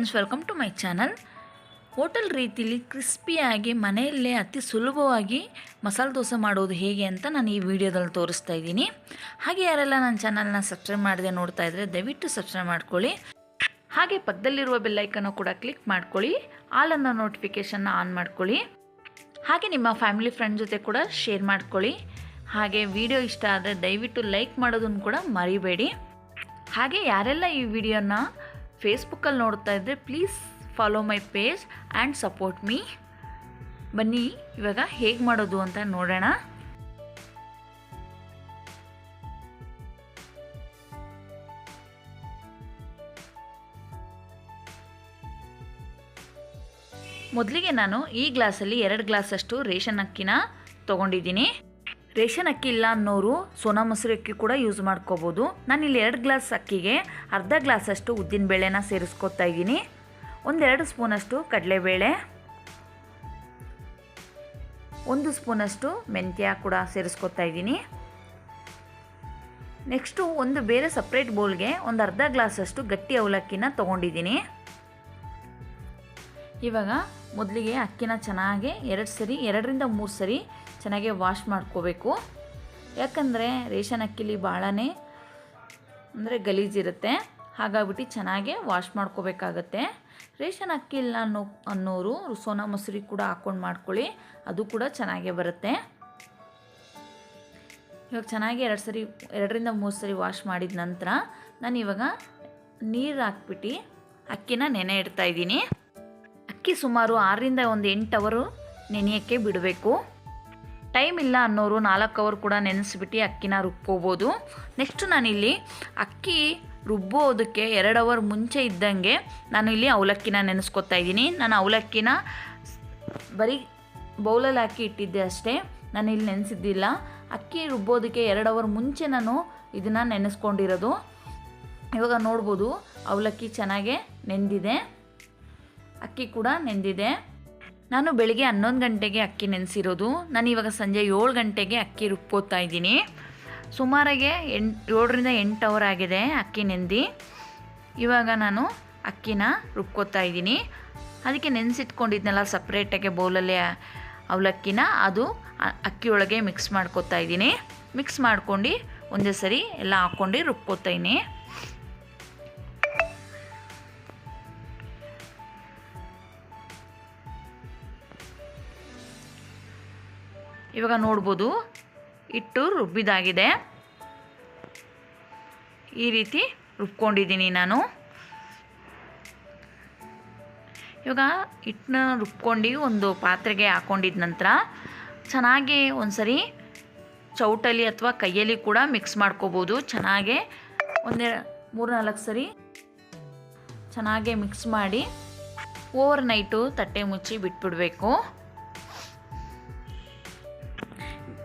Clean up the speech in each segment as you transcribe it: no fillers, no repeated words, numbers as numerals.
Friends, welcome to my channel. Hotel ರೀತಿಲಿ ಕ್ರಿಸ್ಪಿಯಾಗಿ ಮನೆಯಲ್ಲೇ ಅತಿ ಸುಲಭವಾಗಿ ಮಸಾಲೆ ದೋಸೆ ಮಾಡೋದು ಹೇಗೆ ಅಂತ ನಾನು ಈ ವಿಡಿಯೋದಲ್ಲಿ ತೋರಿಸ್ತಾ ಇದ್ದೀನಿ. ಹಾಗೆ ಯಾರೆಲ್ಲ ನನ್ನ ಚಾನಲ್ನ ಸಬ್ಸ್ಕ್ರೈಬ್ ಮಾಡದೆ ನೋಡ್ತಾ ಇದ್ದರೆ ದಯವಿಟ್ಟು ಸಬ್ಸ್ಕ್ರೈಬ್ ಮಾಡ್ಕೊಳ್ಳಿ. ಹಾಗೆ ಪಕ್ಕದಲ್ಲಿರುವ ಬೆಲ್ಲೈಕನ್ನು ಕೂಡ ಕ್ಲಿಕ್ ಮಾಡ್ಕೊಳ್ಳಿ. ಆಲ್ ಅನ್ನೋ ನೋಟಿಫಿಕೇಷನ್ನ ಆನ್ ಮಾಡ್ಕೊಳ್ಳಿ. ಹಾಗೆ ನಿಮ್ಮ ಫ್ಯಾಮಿಲಿ ಫ್ರೆಂಡ್ ಜೊತೆ ಕೂಡ ಶೇರ್ ಮಾಡ್ಕೊಳ್ಳಿ. ಹಾಗೆ ವಿಡಿಯೋ ಇಷ್ಟ ಆದರೆ ದಯವಿಟ್ಟು ಲೈಕ್ ಮಾಡೋದನ್ನು ಕೂಡ ಮರಿಬೇಡಿ. ಹಾಗೆ ಯಾರೆಲ್ಲ ಈ ವಿಡಿಯೋನ ಫೇಸ್ಬುಕ್ಕಲ್ಲಿ ನೋಡ್ತಾ ಇದ್ದರೆ please follow my page and support me. ಬನ್ನಿ ಇವಾಗ ಹೇಗೆ ಮಾಡೋದು ಅಂತ ನೋಡೋಣ. ಮೊದಲಿಗೆ ನಾನು ಈ ಗ್ಲಾಸಲ್ಲಿ 2 ಗ್ಲಾಸಷ್ಟು ರೇಷನ್ ಅಕ್ಕಿನ ತೊಗೊಂಡಿದ್ದೀನಿ. ರೇಷನ್ ಅಕ್ಕಿ ಇಲ್ಲ ಅನ್ನೋರು ಸೋನಾ ಮಸೂರಿ ಅಕ್ಕಿ ಕೂಡ ಯೂಸ್ ಮಾಡ್ಕೋಬೋದು. ನಾನಿಲ್ಲಿ 2 ಗ್ಲಾಸ್ ಅಕ್ಕಿಗೆ ಅರ್ಧ ಗ್ಲಾಸಷ್ಟು ಉದ್ದಿನಬೇಳೆನ ಸೇರಿಸ್ಕೊತಾ ಇದ್ದೀನಿ. 1-2 ಸ್ಪೂನಷ್ಟು ಕಡಲೆಬೇಳೆ, 1 ಸ್ಪೂನಷ್ಟು ಮೆಂತ್ಯ ಕೂಡ ಸೇರಿಸ್ಕೊತಾ ಇದ್ದೀನಿ. ನೆಕ್ಸ್ಟು ಒಂದು ಬೇರೆ ಸಪ್ರೇಟ್ ಬೌಲ್ಗೆ ಒಂದು ಅರ್ಧ ಗ್ಲಾಸಷ್ಟು ಗಟ್ಟಿ ಅವಲಕ್ಕಿನ ತೊಗೊಂಡಿದ್ದೀನಿ. ಇವಾಗ ಮೊದಲಿಗೆ ಅಕ್ಕಿನ ಚೆನ್ನಾಗಿ 2ರಿಂದ 3 ಸರಿ ಚೆನ್ನಾಗಿ ವಾಶ್ ಮಾಡ್ಕೋಬೇಕು. ಯಾಕಂದರೆ ರೇಷನ್ ಅಕ್ಕಿಲಿ ಭಾಳನೇ ಗಲೀಜಿರುತ್ತೆ. ಹಾಗಾಗ್ಬಿಟ್ಟು ಚೆನ್ನಾಗಿ ವಾಶ್ ಮಾಡ್ಕೋಬೇಕಾಗತ್ತೆ. ರೇಷನ್ ಅಕ್ಕಿ ಇಲ್ಲ ಅನ್ನೋರು ಸೋನಾ ಮಸೂರಿ ಕೂಡ ಹಾಕ್ಕೊಂಡು ಮಾಡ್ಕೊಳ್ಳಿ, ಅದು ಕೂಡ ಚೆನ್ನಾಗೇ ಬರುತ್ತೆ. ಇವಾಗ ಚೆನ್ನಾಗಿ 2ರಿಂದ 3 ಸರಿ ವಾಶ್ ಮಾಡಿದ ನಂತರ ನಾನು ಇವಾಗ ನೀರು ಹಾಕ್ಬಿಟ್ಟು ಅಕ್ಕಿನ ನೆನೆ ಇಡ್ತಾ ಇದ್ದೀನಿ. ಅಕ್ಕಿ ಸುಮಾರು 6ರಿಂದ 8 ಅವರ್ ನೆನೆಯೋಕ್ಕೆ ಬಿಡಬೇಕು. ಟೈಮ್ ಇಲ್ಲ ಅನ್ನೋರು 4 ಅವರ್ ಕೂಡ ನೆನೆಸ್ಬಿಟ್ಟು ಅಕ್ಕಿನ ರುಬ್ಕೋಬೋದು. ನೆಕ್ಸ್ಟು ನಾನಿಲ್ಲಿ ಅಕ್ಕಿ ರುಬ್ಬೋದಕ್ಕೆ 2 ಅವರ್ ಮುಂಚೆ ಇದ್ದಂಗೆ ನಾನು ಇಲ್ಲಿ ಅವಲಕ್ಕಿನ ನೆನೆಸ್ಕೊತಾ ಇದ್ದೀನಿ. ನಾನು ಅವಲಕ್ಕಿನ ಬರೀ ಬೌಲಲ್ಲಿ ಹಾಕಿ ಇಟ್ಟಿದ್ದೆ ಅಷ್ಟೇ, ನಾನು ಇಲ್ಲಿ ನೆನೆಸಿದ್ದಿಲ್ಲ. ಅಕ್ಕಿ ರುಬ್ಬೋದಕ್ಕೆ 2 ಅವರ್ ಮುಂಚೆ ನಾನು ಇದನ್ನು ನೆನೆಸ್ಕೊಂಡಿರೋದು. ಇವಾಗ ನೋಡ್ಬೋದು ಅವಲಕ್ಕಿ ಚೆನ್ನಾಗೇ ನೆಂದಿದೆ, ಅಕ್ಕಿ ಕೂಡ ನೆಂದಿದೆ. ನಾನು ಬೆಳಿಗ್ಗೆ 11 ಗಂಟೆಗೆ ಅಕ್ಕಿ ನೆನೆಸಿರೋದು. ನಾನು ಇವಾಗ ಸಂಜೆ 7 ಗಂಟೆಗೆ ಅಕ್ಕಿ ರುಬ್ಕೋತಾ ಇದ್ದೀನಿ. ಸುಮಾರಾಗೆ 7ರಿಂದ 8 ಅವರ್ ಆಗಿದೆ ಅಕ್ಕಿ ನೆಂದು. ಇವಾಗ ನಾನು ಅಕ್ಕಿನ ರುಬ್ಕೋತಾ ಇದ್ದೀನಿ. ಅದಕ್ಕೆ ನೆನೆಸಿಟ್ಕೊಂಡಿದ್ನಲ್ಲ ಸಪ್ರೇಟಾಗಿ ಬೌಲಲ್ಲಿ ಅವಲಕ್ಕಿನ, ಅದು ಅಕ್ಕಿಯೊಳಗೆ ಮಿಕ್ಸ್ ಮಾಡ್ಕೋತಾ ಇದ್ದೀನಿ. ಮಿಕ್ಸ್ ಮಾಡ್ಕೊಂಡು ಒಂದೇ ಸರಿ ಎಲ್ಲ ಹಾಕ್ಕೊಂಡು ರುಬ್ಕೋತಾ ಇದ್ದೀನಿ. ಇವಾಗ ನೋಡ್ಬೋದು ಹಿಟ್ಟು ರುಬ್ಬಿದಾಗಿದೆ. ಈ ರೀತಿ ರುಬ್ಕೊಂಡಿದ್ದೀನಿ ನಾನು. ಇವಾಗ ಹಿಟ್ಟನ್ನ ರುಬ್ಕೊಂಡು ಒಂದು ಪಾತ್ರೆಗೆ ಹಾಕ್ಕೊಂಡಿದ ನಂತರ ಚೆನ್ನಾಗಿ ಒಂದು ಸರಿ ಚೌಟಲ್ಲಿ ಅಥವಾ ಕೈಯಲ್ಲಿ ಕೂಡ ಮಿಕ್ಸ್ ಮಾಡ್ಕೋಬೋದು. ಚೆನ್ನಾಗೆ 3-4 ಸರಿ ಚೆನ್ನಾಗೆ ಮಿಕ್ಸ್ ಮಾಡಿ ಓವರ್ ನೈಟು ತಟ್ಟೆ ಮುಚ್ಚಿ ಬಿಟ್ಬಿಡಬೇಕು.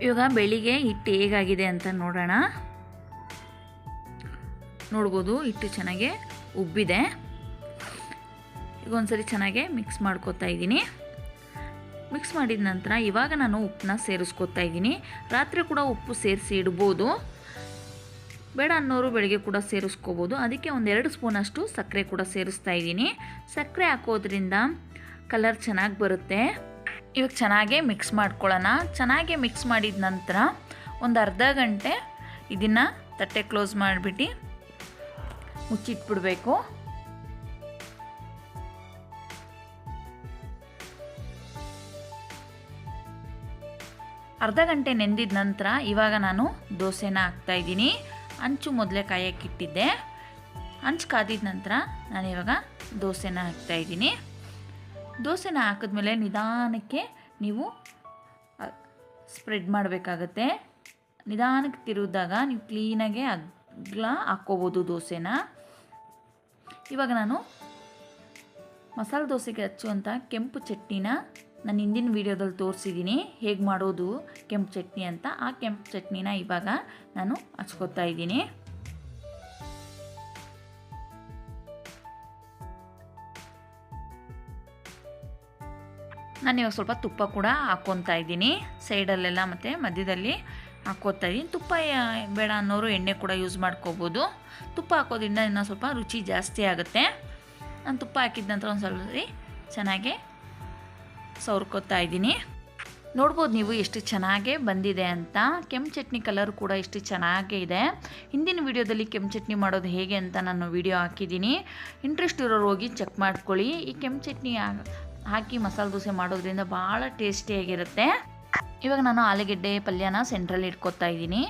ಇವಾಗ ಬೆಳಿಗ್ಗೆ ಹಿಟ್ಟು ಹೇಗಾಗಿದೆ ಅಂತ ನೋಡೋಣ. ನೋಡ್ಬೋದು ಹಿಟ್ಟು ಚೆನ್ನಾಗೆ ಉಬ್ಬಿದೆ. ಈಗ ಒಂದ್ಸರಿ ಚೆನ್ನಾಗೆ ಮಿಕ್ಸ್ ಮಾಡ್ಕೋತಾ ಇದ್ದೀನಿ. ಮಿಕ್ಸ್ ಮಾಡಿದ ನಂತರ ಇವಾಗ ನಾನು ಉಪ್ಪನ್ನ ಸೇರಿಸ್ಕೋತಾ ಇದ್ದೀನಿ. ರಾತ್ರಿ ಕೂಡ ಉಪ್ಪು ಸೇರಿಸಿ ಇಡ್ಬೋದು, ಬೇಡ ಅನ್ನೋರು ಬೆಳಗ್ಗೆ ಕೂಡ ಸೇರಿಸ್ಕೋಬೋದು. ಅದಕ್ಕೆ 1-2 ಸ್ಪೂನಷ್ಟು ಸಕ್ಕರೆ ಕೂಡ ಸೇರಿಸ್ತಾ ಇದ್ದೀನಿ. ಸಕ್ಕರೆ ಹಾಕೋದ್ರಿಂದ ಕಲರ್ ಚೆನ್ನಾಗಿ ಬರುತ್ತೆ. ಇವಾಗ ಚೆನ್ನಾಗೆ ಮಿಕ್ಸ್ ಮಾಡ್ಕೊಳ್ಳೋಣ. ಚೆನ್ನಾಗೆ ಮಿಕ್ಸ್ ಮಾಡಿದ ನಂತರ ಒಂದು ಅರ್ಧ ಗಂಟೆ ಇದನ್ನು ತಟ್ಟೆ ಕ್ಲೋಸ್ ಮಾಡಿಬಿಟ್ಟು ಮುಚ್ಚಿಟ್ಬಿಡ್ಬೇಕು. ಅರ್ಧ ಗಂಟೆ ನೆಂದಿದ ನಂತರ ಇವಾಗ ನಾನು ದೋಸೆನ ಹಾಕ್ತಾಯಿದ್ದೀನಿ. ಹಂಚು ಮೊದಲೇ ಕಾಯಕ್ಕಿಟ್ಟಿದ್ದೆ. ಹಂಚು ಕಾದಿದ ನಂತರ ನಾನು ಇವಾಗ ದೋಸೆನ ಹಾಕ್ತಾಯಿದ್ದೀನಿ. ದೋಸೆನ ಹಾಕಿದ್ಮೇಲೆ ನಿಧಾನಕ್ಕೆ ನೀವು ಸ್ಪ್ರೆಡ್ ಮಾಡಬೇಕಾಗತ್ತೆ. ನಿಧಾನಕ್ಕೆ ತಿರುಗಿದಾಗ ನೀವು ಕ್ಲೀನಾಗೆ ಅಗಲ ಹಾಕ್ಕೋಬೋದು ದೋಸೆನ. ಇವಾಗ ನಾನು ಮಸಾಲೆ ದೋಸೆಗೆ ಹಚ್ಚುವಂಥ ಕೆಂಪು ಚಟ್ನಿನ ನಾನು ಹಿಂದಿನ ವೀಡಿಯೋದಲ್ಲಿ ತೋರಿಸಿದ್ದೀನಿ ಹೇಗೆ ಮಾಡೋದು ಕೆಂಪು ಚಟ್ನಿ ಅಂತ. ಆ ಕೆಂಪು ಚಟ್ನಿನ ಇವಾಗ ನಾನು ಹಚ್ಕೋತಾ ಇದ್ದೀನಿ. ನಾನು ಇವಾಗ ಸ್ವಲ್ಪ ತುಪ್ಪ ಕೂಡ ಹಾಕ್ಕೊತಾ ಇದ್ದೀನಿ ಸೈಡಲ್ಲೆಲ್ಲ ಮತ್ತು ಮಧ್ಯದಲ್ಲಿ ಹಾಕ್ಕೋತಾ ಇದ್ದೀನಿ. ತುಪ್ಪ ಬೇಡ ಅನ್ನೋರು ಎಣ್ಣೆ ಕೂಡ ಯೂಸ್ ಮಾಡ್ಕೋಬೋದು. ತುಪ್ಪ ಹಾಕೋದ್ರಿಂದ ಇನ್ನೂ ಸ್ವಲ್ಪ ರುಚಿ ಜಾಸ್ತಿ ಆಗುತ್ತೆ. ನಾನು ತುಪ್ಪ ಹಾಕಿದ ನಂತರ ಒಂದು ಸ್ವಲ್ಪ ಚೆನ್ನಾಗಿ ಸವರ್ಕೋತಾ ಇದ್ದೀನಿ. ನೋಡ್ಬೋದು ನೀವು ಎಷ್ಟು ಚೆನ್ನಾಗೇ ಬಂದಿದೆ ಅಂತ. ಕೆಂಪು ಚಟ್ನಿ ಕಲರ್ ಕೂಡ ಎಷ್ಟು ಚೆನ್ನಾಗೇ ಇದೆ. ಹಿಂದಿನ ವಿಡಿಯೋದಲ್ಲಿ ಕೆಂಪು ಚಟ್ನಿ ಮಾಡೋದು ಹೇಗೆ ಅಂತ ನಾನು ವಿಡಿಯೋ ಹಾಕಿದ್ದೀನಿ. ಇಂಟ್ರೆಸ್ಟ್ ಇರೋರು ಹೋಗಿ ಚೆಕ್ ಮಾಡ್ಕೊಳ್ಳಿ. ಈ ಕೆಂಪು ಚಟ್ನಿ ಹಾಕಿ ಮಸಾಲೆ ದೋಸೆ ಮಾಡೋದ್ರಿಂದ ಭಾಳ ಟೇಸ್ಟಿಯಾಗಿರುತ್ತೆ. ಇವಾಗ ನಾನು ಆಲೂಗೆಡ್ಡೆ ಪಲ್ಯನ ಸೆಂಟ್ರಲ್ಲಿ ಇಟ್ಕೊತಾ ಇದ್ದೀನಿ.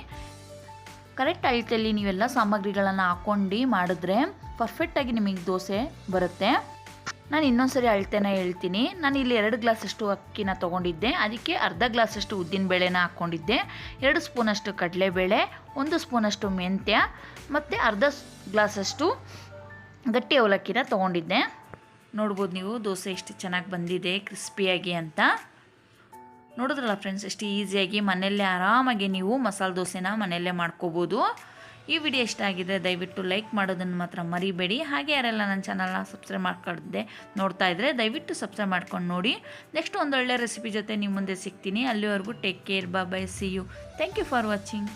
ಕರೆಕ್ಟ್ ಅಳತೆಯಲ್ಲಿ ನೀವೆಲ್ಲ ಸಾಮಗ್ರಿಗಳನ್ನು ಹಾಕ್ಕೊಂಡು ಮಾಡಿದ್ರೆ ಪರ್ಫೆಕ್ಟಾಗಿ ನಿಮಗೆ ದೋಸೆ ಬರುತ್ತೆ. ನಾನು ಇನ್ನೊಂದು ಸರಿ ಅಳತೆನ ಹೇಳ್ತೀನಿ. ನಾನು ಇಲ್ಲಿ 2 ಗ್ಲಾಸಷ್ಟು ಅಕ್ಕಿನ ತೊಗೊಂಡಿದ್ದೆ. ಅದಕ್ಕೆ ಅರ್ಧ ಗ್ಲಾಸಷ್ಟು ಉದ್ದಿನಬೇಳೆನ ಹಾಕ್ಕೊಂಡಿದ್ದೆ, 2 ಸ್ಪೂನಷ್ಟು ಕಡಲೆಬೇಳೆ, 1 ಸ್ಪೂನಷ್ಟು ಮೆಂತ್ಯ ಮತ್ತು ಅರ್ಧ ಗ್ಲಾಸಷ್ಟು ಗಟ್ಟಿ ಅವಲಕ್ಕಿನ ತೊಗೊಂಡಿದ್ದೆ. ನೋಡ್ಬೋದು ನೀವು ದೋಸೆ ಎಷ್ಟು ಚೆನ್ನಾಗಿ ಬಂದಿದೆ ಕ್ರಿಸ್ಪಿಯಾಗಿ ಅಂತ. ನೋಡಿದ್ರಲ್ಲ ಫ್ರೆಂಡ್ಸ್, ಎಷ್ಟು ಈಸಿಯಾಗಿ ಮನೆಯಲ್ಲೇ ಆರಾಮಾಗಿ ನೀವು ಮಸಾಲೆ ದೋಸೆನ ಮನೆಯಲ್ಲೇ ಮಾಡ್ಕೋಬೋದು. ಈ ವಿಡಿಯೋ ಇಷ್ಟ ಆಗಿದ್ರೆ ದಯವಿಟ್ಟು ಲೈಕ್ ಮಾಡೋದನ್ನು ಮಾತ್ರ ಮರಿಬೇಡಿ. ಹಾಗೆ ಯಾರೆಲ್ಲ ನನ್ನ ಚಾನಲ್ನ ಸಬ್ಸ್ಕ್ರೈಬ್ ಮಾಡ್ಕೊಳ್ದೆ ನೋಡ್ತಾ ಇದ್ದರೆ ದಯವಿಟ್ಟು ಸಬ್ಸ್ಕ್ರೈಬ್ ಮಾಡ್ಕೊಂಡು ನೋಡಿ. ನೆಕ್ಸ್ಟ್ ಒಂದೊಳ್ಳೆ ರೆಸಿಪಿ ಜೊತೆ ನಿಮ್ಮ ಮುಂದೆ ಸಿಗ್ತೀನಿ. ಅಲ್ಲಿವರೆಗೂ take care, bye, see you. Thank you for watching.